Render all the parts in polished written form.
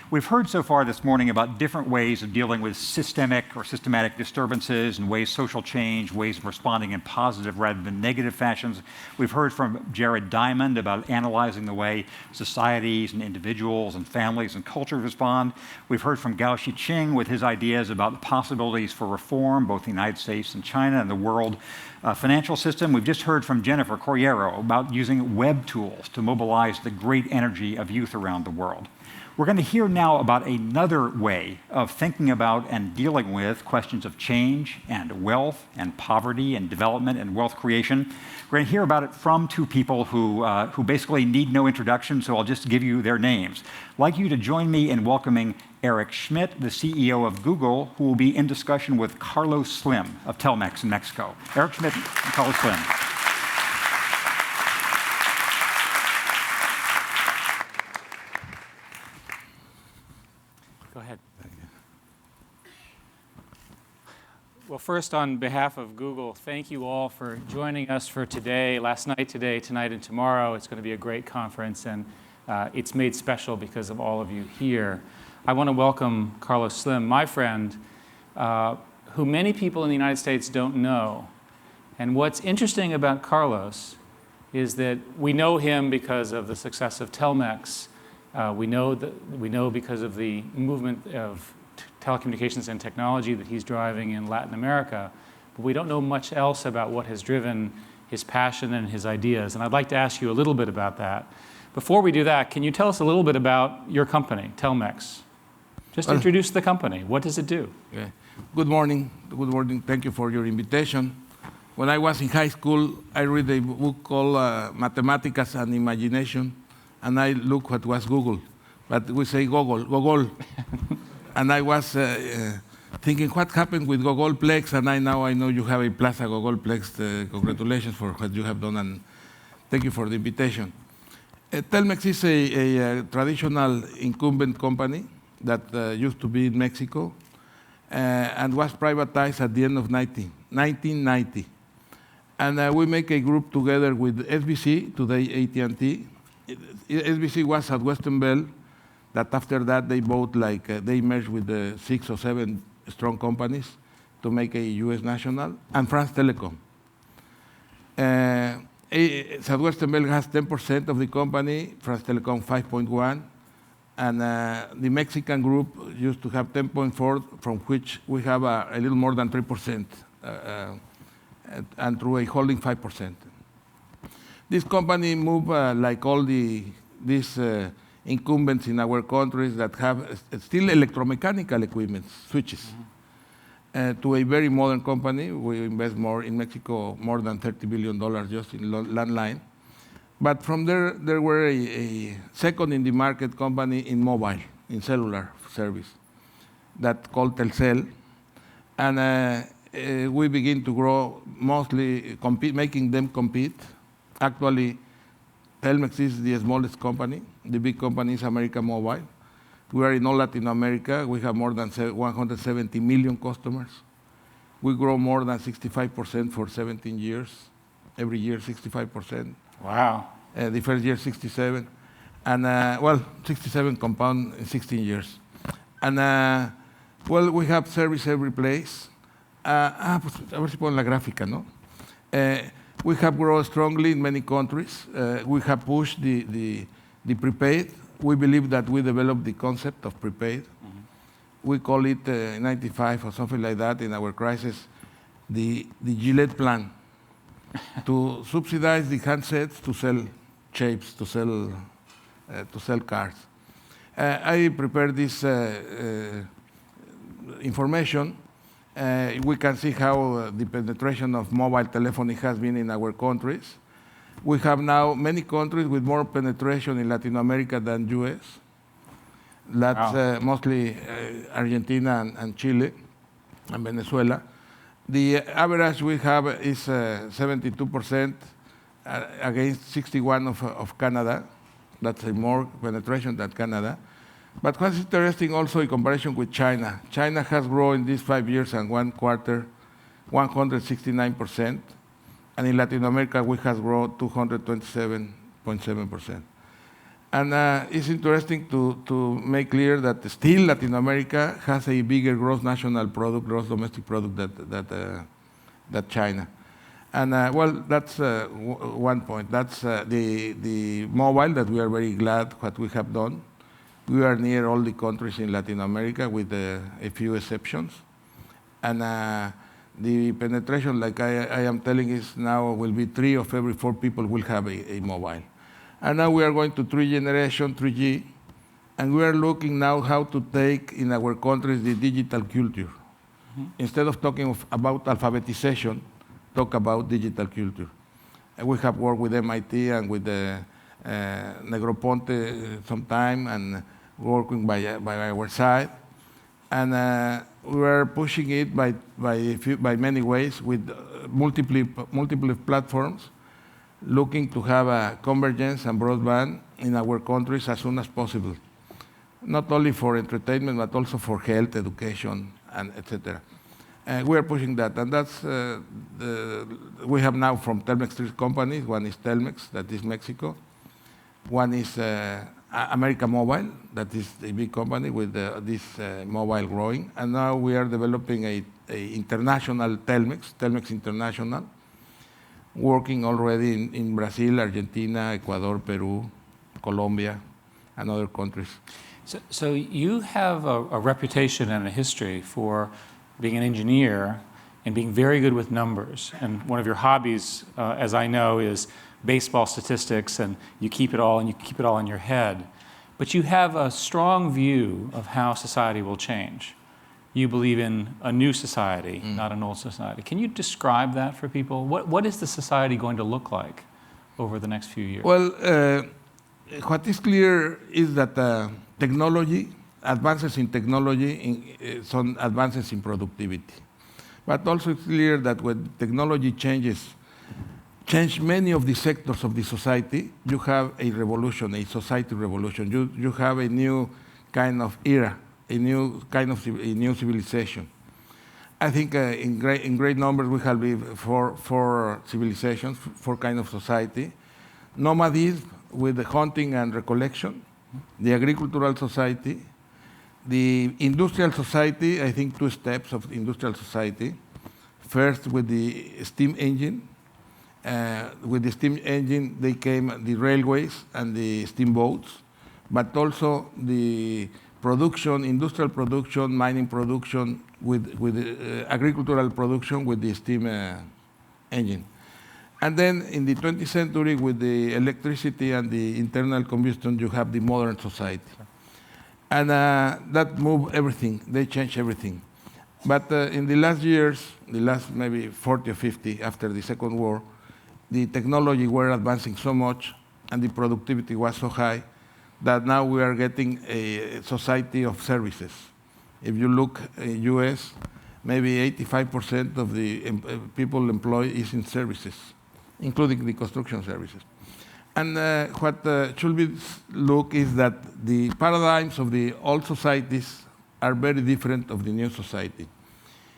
We've heard so far this morning about different ways of dealing with systemic or systematic disturbances and ways social change, ways of responding in positive rather than negative fashions. We've heard from Jared Diamond about analyzing the way societies and individuals and families and cultures respond. We've heard from Gao Xiqing with his ideas about the possibilities for reform, both in the United States and China and the world financial system. We've just heard from Jennifer Corriero about using web tools to mobilize the great energy of youth around the world. We're going to hear now about another way of thinking about and dealing with questions of change and wealth and poverty and development and wealth creation. We're going to hear about it from two people who basically need no introduction, so I'll just give you their names. I'd like you to join me in welcoming Eric Schmidt, the CEO of Google, who will be in discussion with Carlos Slim of Telmex in Mexico. Eric Schmidt and Carlos Slim. Go ahead. Well, first, on behalf of Google, thank you all for joining us for today, last night, today, tonight, and tomorrow. It's going to be a great conference, and it's made special because of all of you here. I want to welcome Carlos Slim, my friend, who many people in the United States don't know. And what's interesting about Carlos is that we know him because of the success of Telmex. We know because of the movement of telecommunications and technology that he's driving in Latin America, but we don't know much else about what has driven his passion and his ideas. And I'd like to ask you a little bit about that. Before we do that, can you tell us a little bit about your company, Telmex? Just introduce the company. What does it do? Okay. Good morning. Good morning. Thank you for your invitation. When I was in high school, I read a book called Mathematics and Imagination, and I looked what was Google. But we say Gogol. And I was thinking, what happened with Gogolplex? And now I know you have a Plaza Gogolplex. Congratulations for what you have done, and thank you for the invitation. Telmex is a traditional incumbent company that used to be in Mexico and was privatized at the end of 1990. And we make a group together with SBC, today AT&T. SBC was at Western Bell, that after that they both they merged with the 6 or 7 strong companies to make a US national, and France Telecom. Southwestern Bell has 10% of the company, France Telecom 5.1, and the Mexican group used to have 10.4, from which we have a little more than 3%, and through a holding 5%. This company moved like all these incumbents in our countries that have still electromechanical equipment, switches, to a very modern company. We invest more in Mexico, more than $30 billion just in landline. But from there were a second in the market company in mobile, in cellular service, that called Telcel. And we begin to grow, mostly making them compete. Actually, Telmex is the smallest company. The big company is America Mobile. We are in all Latin America. We have more than 170 million customers. We grow more than 65% for 17 years. Every year, 65%. Wow. The first year, 67. And, 67 compound in 16 years. And, we have service every place. A ver si ponen la gráfica, ¿no? We have grown strongly in many countries. We have pushed the prepaid. We believe that we developed the concept of prepaid. Mm-hmm. We call it 95 or something like that in our crisis, the Gillette plan, to subsidize the handsets to sell shapes, to sell cars. I prepared this information. We can see how the penetration of mobile telephony has been in our countries. We have now many countries with more penetration in Latin America than US. That's mostly Argentina and Chile and Venezuela. The average we have is 72% against 61 of Canada. That's a more penetration than Canada. But what's interesting also in comparison with China, China has grown in these 5 years and 1 quarter 169%, and in Latin America we have grown 227.7%. And it's interesting to make clear that still Latin America has a bigger gross national product, gross domestic product that China. And well, that's one point. That's the mobile that we are very glad what we have done. We are near all the countries in Latin America with a few exceptions. And the penetration, like I am telling, is now will be 3 of every 4 people will have a mobile. And now we are going to 3 generation, 3G, and we are looking now how to take in our countries the digital culture. Instead of talking about alphabetization, talk about digital culture. And we have worked with MIT and with Negroponte sometime, and working by our side. And we are pushing it by many ways with multiple platforms, looking to have a convergence and broadband in our countries as soon as possible, not only for entertainment, but also for health, education, and etc. We are pushing that, and that's we have now from Telmex 3 companies. One is Telmex, that is Mexico. One is America Mobile, that is a big company with this mobile growing. And now we are developing a international Telmex International, working already in Brazil, Argentina, Ecuador, Peru, Colombia, and other countries. So you have a reputation and a history for being an engineer and being very good with numbers. And one of your hobbies, as I know, is baseball statistics, and you keep it all in your head. But you have a strong view of how society will change. You believe in a new society, not an old society. Can you describe that for people? What is the society going to look like over the next few years? Well, what is clear is that advances in technology, some advances in productivity. But also it's clear that when technology change many of the sectors of the society, you have a revolution, a society revolution. You have a new kind of era, a new civilization. I think in great numbers we have four civilizations, 4 kinds of society. Nomadism with the hunting and recollection, the agricultural society, the industrial society. I think 2 steps of industrial society. First with the steam engine. With the steam engine, they came the railways and the steamboats, but also the production, industrial production, mining production, with agricultural production with the steam engine. And then in the 20th century, with the electricity and the internal combustion, you have the modern society. And that moved everything. They changed everything. But in the last years, the last maybe 40 or 50 after the Second War, the technology were advancing so much and the productivity was so high that now we are getting a society of services. If you look in US, maybe 85% of the people employed is in services, including the construction services. And what should be look is that the paradigms of the old societies are very different of the new society.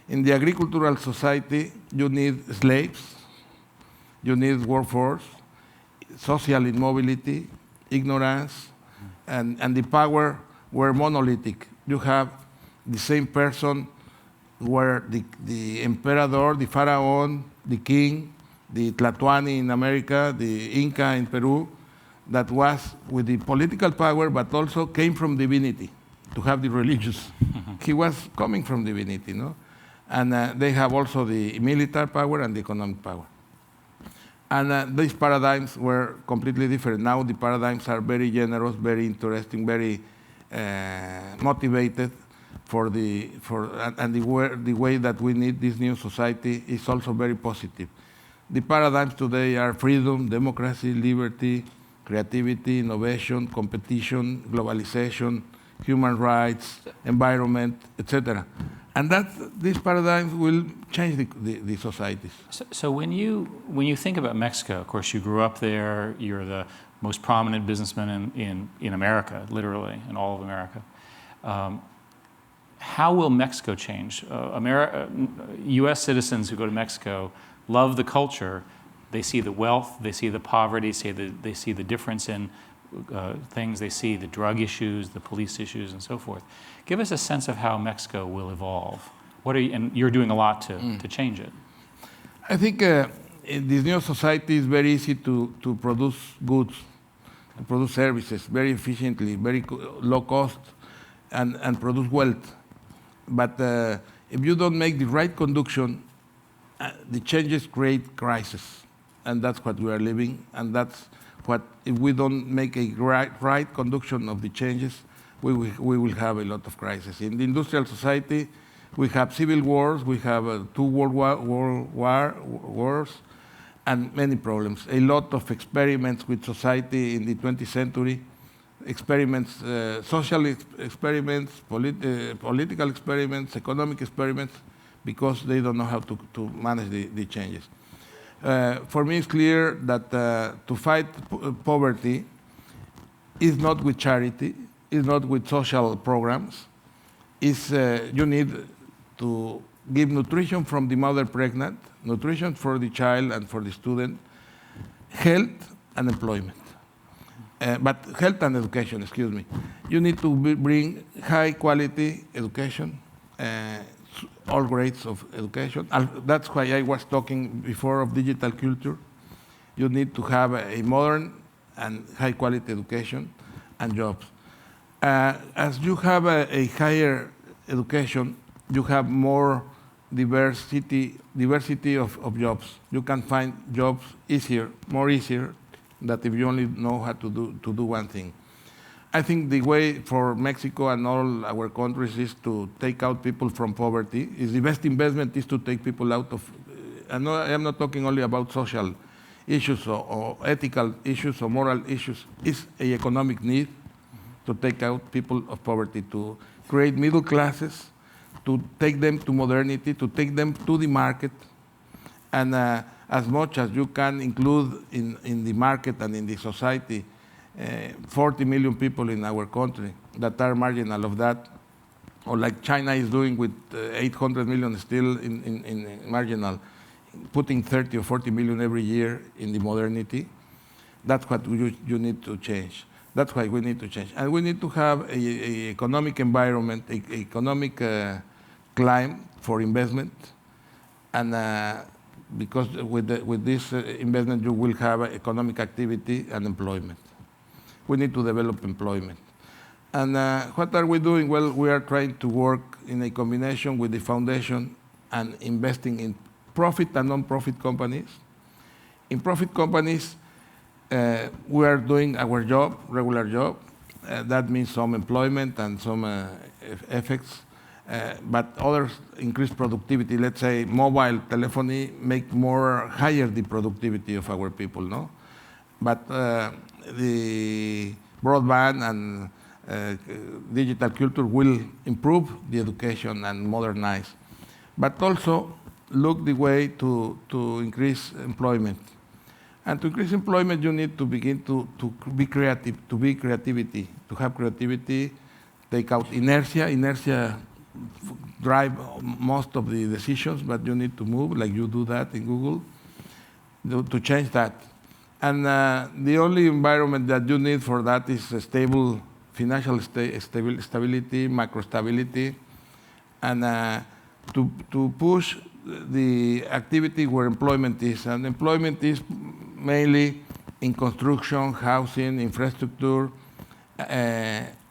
In the agricultural society, you need slaves, you need workforce, social immobility, ignorance, and the power were monolithic. You have the same person where the emperor, the pharaoh, the king, the Tlatoani in America, the Inca in Peru, that was with the political power, but also came from divinity to have the religious. He was coming from divinity, no? And they have also the military power and the economic power. And these paradigms were completely different. Now the paradigms are very generous, very interesting, very motivated and the way that we need this new society is also very positive. The paradigms today are freedom, democracy, liberty, creativity, innovation, competition, globalization, human rights, environment, etc. And these paradigms will change the societies. So when you think about Mexico, of course, you grew up there. You're the most prominent businessman in America, literally, in all of America. How will Mexico change? U.S. citizens who go to Mexico love the culture. They see the wealth, they see the poverty, they see the difference in things. They see the drug issues, the police issues, and so forth. Give us a sense of how Mexico will evolve. And you're doing a lot to change it. I think in this new society it's very easy to produce goods, to produce services very efficiently, very low cost, and produce wealth. But if you don't make the right conduction, the changes create crisis. And that's what we are living. And that's what, if we don't make a right conduction of the changes, we will have a lot of crisis. In the industrial society, we have civil wars, we have 2 world wars, and many problems. A lot of experiments with society in the 20th century, experiments, social experiments, political experiments, economic experiments, because they don't know how to manage the changes. For me, it's clear that to fight poverty is not with charity, is not with social programs. You need to give nutrition from the mother pregnant, nutrition for the child and for the student, health and employment. But health and education, excuse me. You need to bring high quality education, all grades of education. That's why I was talking before of digital culture. You need to have a modern and high quality education and jobs. As you have a higher education, you have more diversity of jobs. You can find jobs more easier than if you only know how to do one thing. I think the way for Mexico and all our countries is to take out people from poverty. The best investment is to take people out of, I am not talking only about social issues or ethical issues or moral issues. It's an economic need to take out people of poverty, to create middle classes, to take them to modernity, to take them to the market, and as much as you can include in the market and in the society 40 million people in our country that are marginal of that, or like China is doing with 800 million still in marginal, putting 30 or 40 million every year in the modernity. That's what you need to change. That's why we need to change. And we need to have an economic environment, an economic climate for investment. And because with this investment, you will have economic activity and employment. We need to develop employment. And what are we doing? Well, we are trying to work in a combination with the foundation and investing in profit and non-profit companies. In profit companies, we are doing our job, regular job. That means some employment and some effects, but others increase productivity. Let's say mobile telephony make higher the productivity of our people, no? But the broadband and digital culture will improve the education and modernize, but also look the way to increase employment. And to increase employment, you need to begin to be creative, to have creativity, take out inertia. Inertia drive most of the decisions, but you need to move, like you do that in Google, to change that. And the only environment that you need for that is a stable financial stability, macro stability, and to push the activity where employment is. And employment is mainly in construction, housing, infrastructure,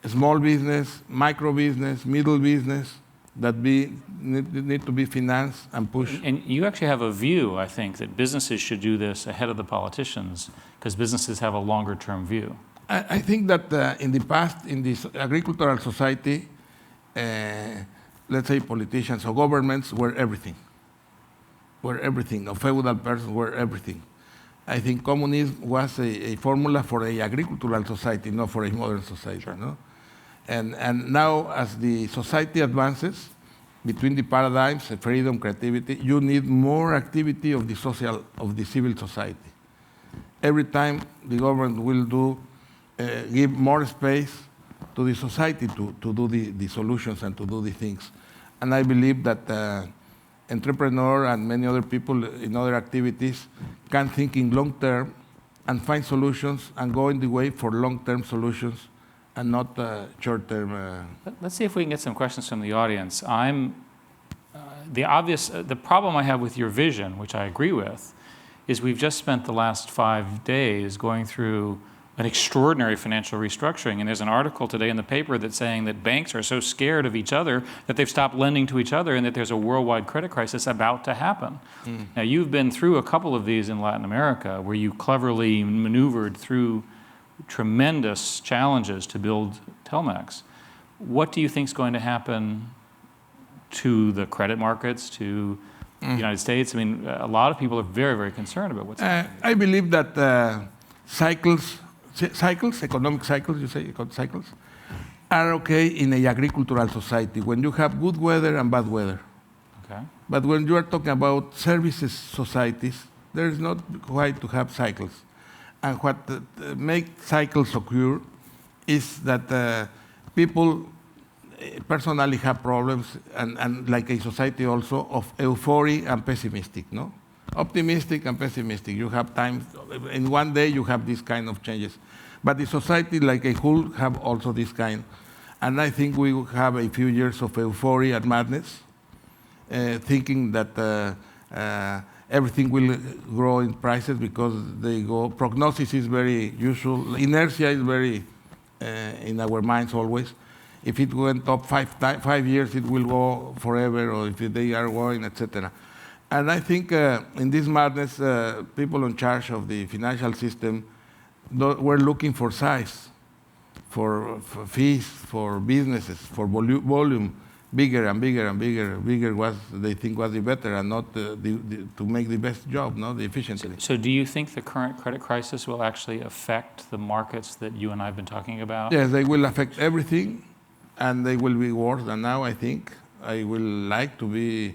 small business, micro business, middle business, that need to be financed and pushed. And you actually have a view, I think, that businesses should do this ahead of the politicians, because businesses have a longer term view. I think that in the past, in this agricultural society, let's say politicians or governments were everything, or feudal persons were everything. I think communism was a formula for an agricultural society, not for a modern society. Sure. No? And now, as the society advances, between the paradigms, freedom, creativity, you need more activity of the civil society. Every time the government will give more space to the society to do the solutions and to do the things. And I believe that entrepreneurs and many other people in other activities can think in long term and find solutions and go in the way for long-term solutions and not short-term. Let's see if we can get some questions from the audience. The problem I have with your vision, which I agree with, is we've just spent the last 5 days going through an extraordinary financial restructuring. And there's an article today in the paper that's saying that banks are so scared of each other that they've stopped lending to each other and that there's a worldwide credit crisis about to happen. Now, you've been through a couple of these in Latin America where you cleverly maneuvered through tremendous challenges to build Telmex. What do you think is going to happen to the credit markets, to the United States? I mean, a lot of people are very, very concerned about what's happening. I believe that economic cycles, cycles, are okay in an agricultural society when you have good weather and bad weather. Okay. But when you are talking about services societies, there is not quite to have cycles. And what makes cycles occur is that people personally have problems, and like a society also, of euphoria and pessimistic, no? Optimistic and pessimistic. You have times, in one day you have this kind of changes. But the society, like a whole, have also this kind. And I think we will have a few years of euphoria and madness, thinking that everything will grow in prices because they go. Prognosis is very usual. Inertia is very in our minds always. If it went up 5 years, it will go forever, or if they are going, etc. And I think in this madness, people in charge of the financial system were looking for size, for fees, for businesses, for volume, bigger and bigger and bigger. Bigger was they think was the better, and not to make the best job, no, the efficiency. So do you think the current credit crisis will actually affect the markets that you and I have been talking about? Yes, they will affect everything, and they will be worse than now, I think. I will like to be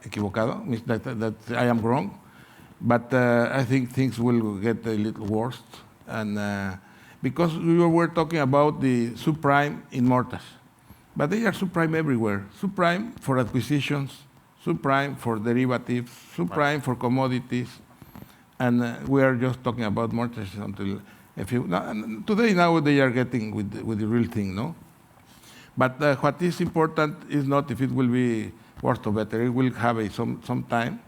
equivocado, means that I am wrong, but I think things will get a little worse, and because we were talking about the subprime in mortgage, but they are subprime everywhere. Subprime for acquisitions, subprime for derivatives, subprime for commodities, and we are just talking about mortgages until a few. Today now they are getting with the real thing, no? But what is important is not if it will be worse or better. It will have some time.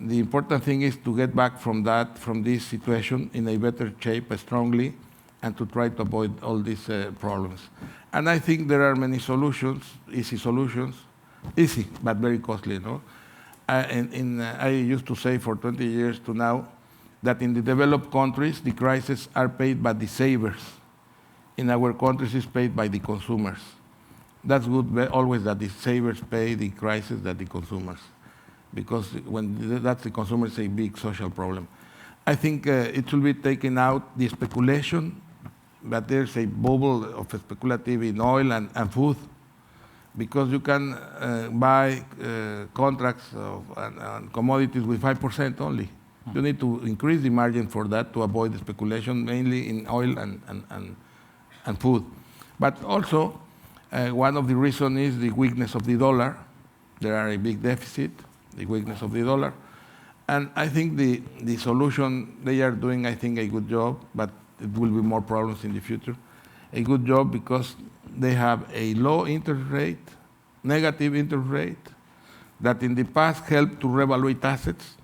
The important thing is to get back from this situation in a better shape, strongly, and to try to avoid all these problems. And I think there are many solutions, easy but very costly. No, I used to say for 20 years to now that in the developed countries the crises are paid by the savers. In our countries, it's paid by the consumers. That's good always that the savers pay the crisis than the consumers, because when that's the consumer, it's a big social problem. I think it should be taken out the speculation, but there's a bubble of speculative in oil and food, because you can buy contracts and commodities with 5% only. You need to increase the margin for that to avoid the speculation, mainly in oil and food. But also, one of the reasons is the weakness of the dollar. There are a big deficit, the weakness of the dollar. And I think the solution, they are doing, I think, a good job, but it will be more problems in the future. A good job because they have a low interest rate, negative interest rate, that in the past helped to revalue assets.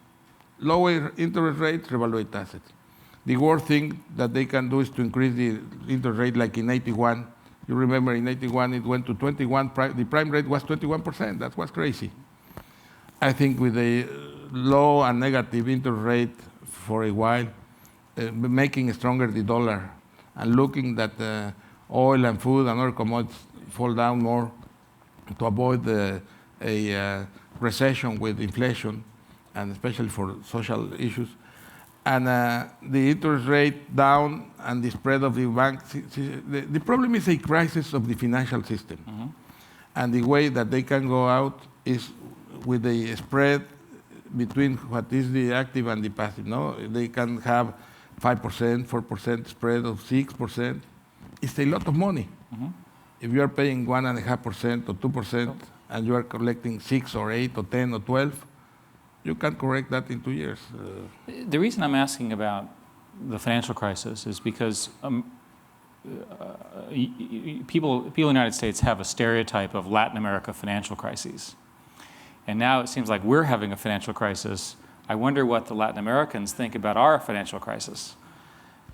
Lower interest rates, revalue assets. The worst thing that they can do is to increase the interest rate, like in 81. You remember in 81 it went to 21, the prime rate was 21%, that was crazy. I think with a low and negative interest rate for a while, making stronger the dollar, and looking that oil and food and other commodities fall down more to avoid a recession with inflation, and especially for social issues. And the interest rate down and the spread of the bank. The problem is a crisis of the financial system. Mm-hmm. And the way that they can go out is with a spread between what is the active and the passive. No, they can have 5%, 4% spread of 6%. It's a lot of money. Mm-hmm. If you are paying 1.5% or 2%, and you are collecting 6 or 8 or 10 or 12, You can correct that in 2 years. The reason I'm asking about the financial crisis is because people in the United States have a stereotype of Latin America financial crises. And now it seems like we're having a financial crisis. I wonder what the Latin Americans think about our financial crisis,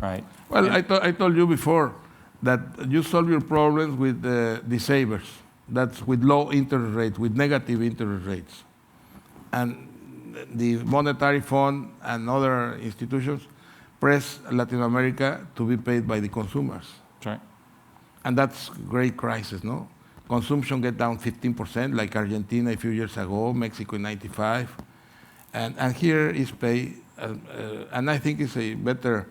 right? Well, I told you before that you solve your problems with the savers. That's with low interest rates, with negative interest rates. And the Monetary Fund and other institutions press Latin America to be paid by the consumers. That's right. And that's great crisis, no? Consumption get down 15%, like Argentina a few years ago, Mexico in 95. And here is pay, and I think it's a better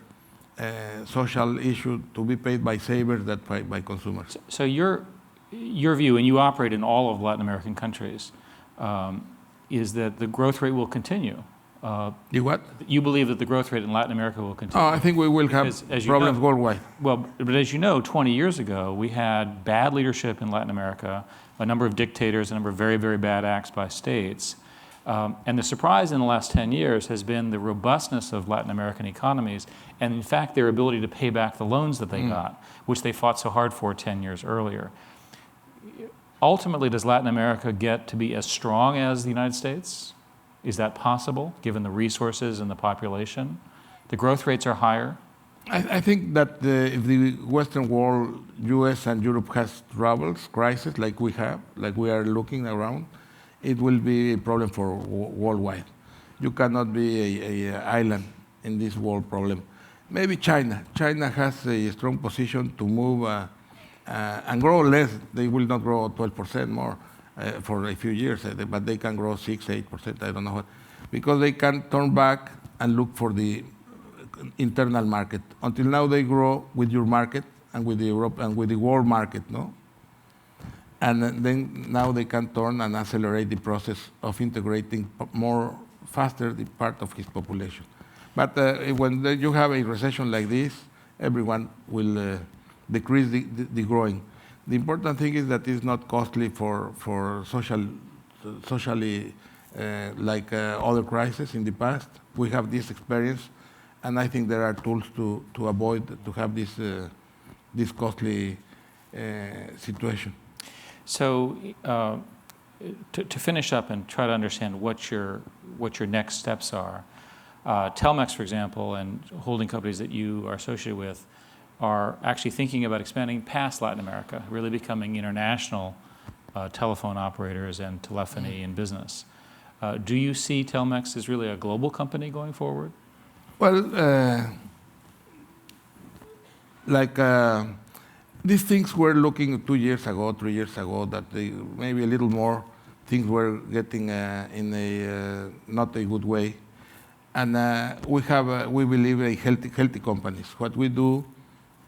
social issue to be paid by savers than by consumers. So your view, and you operate in all of Latin American countries, is that the growth rate will continue. The what? You believe that the growth rate in Latin America will continue? Oh, I think we will have As you problems know, worldwide. Well, but as you know, 20 years ago, we had bad leadership in Latin America, a number of dictators, a number of very, very bad acts by states. And the surprise in the last 10 years has been the robustness of Latin American economies, and in fact, their ability to pay back the loans that they got, which they fought so hard for 10 years earlier. Ultimately, does Latin America get to be as strong as the United States? Is that possible, given the resources and the population? The growth rates are higher. I think that if the Western world, US and Europe has troubles, crisis like we have, like we are looking around, it will be a problem for worldwide. You cannot be an island in this world problem. Maybe China. China has a strong position to move and grow less. They will not grow 12% more for a few years, but they can grow 6, 8%, I don't know what, because they can turn back and look for the internal market. Until now, they grow with your market and with the Europe and with the world market, no? And then now they can turn and accelerate the process of integrating more faster the part of his population. But when you have a recession like this, everyone will decrease the growing. The important thing is that it's not costly for socially like other crises in the past. We have this experience, and I think there are tools to avoid to have this costly situation. So to finish up and try to understand what your next steps are, Telmex, for example, and holding companies that you are associated with are actually thinking about expanding past Latin America, really becoming international telephone operators and telephony in business. Do you see Telmex as really a global company going forward? Well, these things were looking 2 years ago, 3 years ago, that maybe a little more things were getting in a not a good way. And we believe a healthy companies. What we do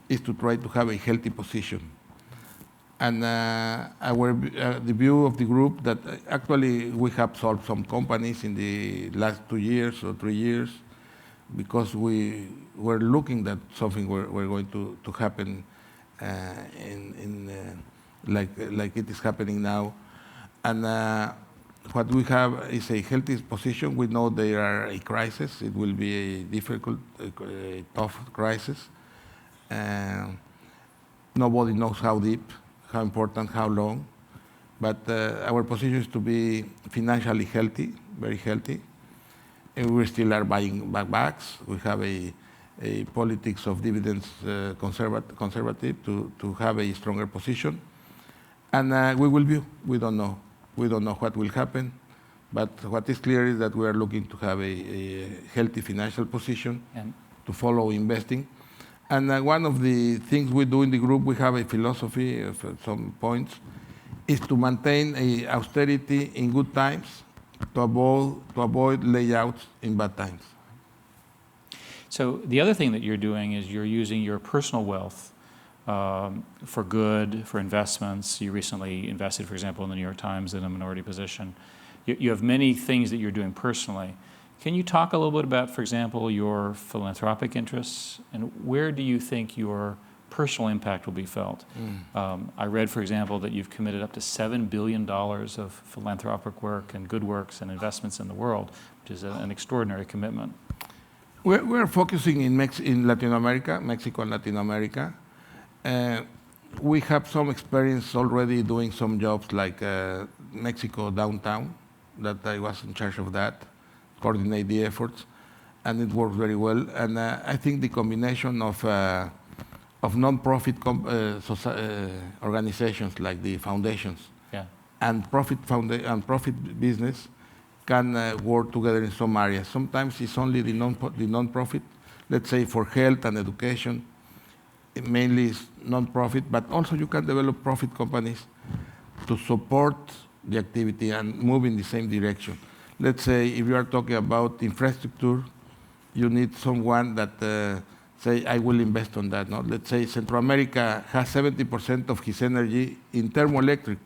is to try to have a healthy position. And the view of the group that actually we have solved some companies in the last 2 years or 3 years because we were looking that something were going to happen like it is happening now. And what we have is a healthy position. We know there are a crisis. It will be a difficult, tough crisis. Nobody knows how deep, how important, how long. But our position is to be financially healthy, very healthy. And we still are buying bags. We have a politics of dividends conservative to have a stronger position. And we will view. We don't know. We don't know what will happen. But what is clear is that we are looking to have a healthy financial position to follow investing. And one of the things we do in the group, we have a philosophy of some points, is to maintain a austerity in good times to avoid layouts in bad times. So the other thing that you're doing is you're using your personal wealth for good, for investments. You recently invested, for example, in the New York Times in a minority position. You have many things that you're doing personally. Can you talk a little bit about, for example, your philanthropic interests, and where do you think your personal impact will be felt. I read, for example, that you've committed up to $7 billion of philanthropic work and good works and investments in the world, which is an extraordinary commitment. We're focusing in Latin America, Mexico and Latin America. We have some experience already doing some jobs like Mexico downtown, that I was in charge of that, coordinate the efforts, and it worked very well. And I think the combination of non-profit organizations like the foundations and profit business can work together in some areas. Sometimes it's only the non-profit, let's say for health and education, it mainly is non-profit, but also you can develop profit companies to support the activity and move in the same direction. Let's say if you are talking about infrastructure, you need someone that say, I will invest on that. No? Let's say Central America has 70% of his energy in thermoelectric,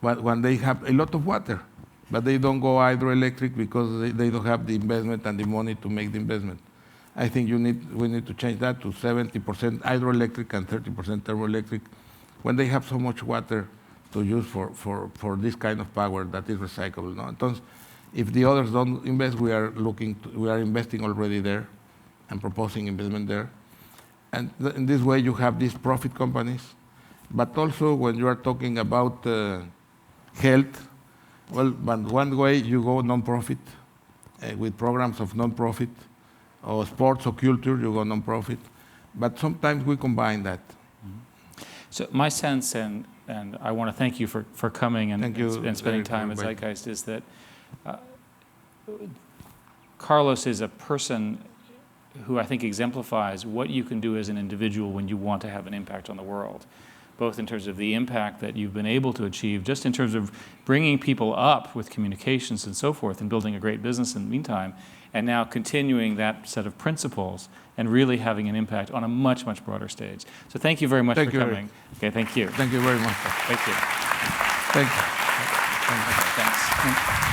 but when they have a lot of water, but they don't go hydroelectric because they don't have the investment and the money to make the investment. I think we need to change that to 70% hydroelectric and 30% thermoelectric when they have so much water to use for this kind of power that is recyclable. No? Entonces, if the others don't invest, we are investing already there and proposing investment there. And in this way, you have these profit companies. But also, when you are talking about health, well, but one way you go non-profit with programs of non-profit, or sports or culture, you go non-profit. But sometimes we combine that. So my sense, and I want to thank you for coming and spending time at Eric. Zeitgeist, is that Carlos is a person who I think exemplifies what you can do as an individual when you want to have an impact on the world, both in terms of the impact that you've been able to achieve, just in terms of bringing people up with communications and so forth and building a great business in the meantime, and now continuing that set of principles and really having an impact on a much, much broader stage. So thank you very much for coming. Okay, thank you. Thank you very much. Thank you. Thank you. Thanks.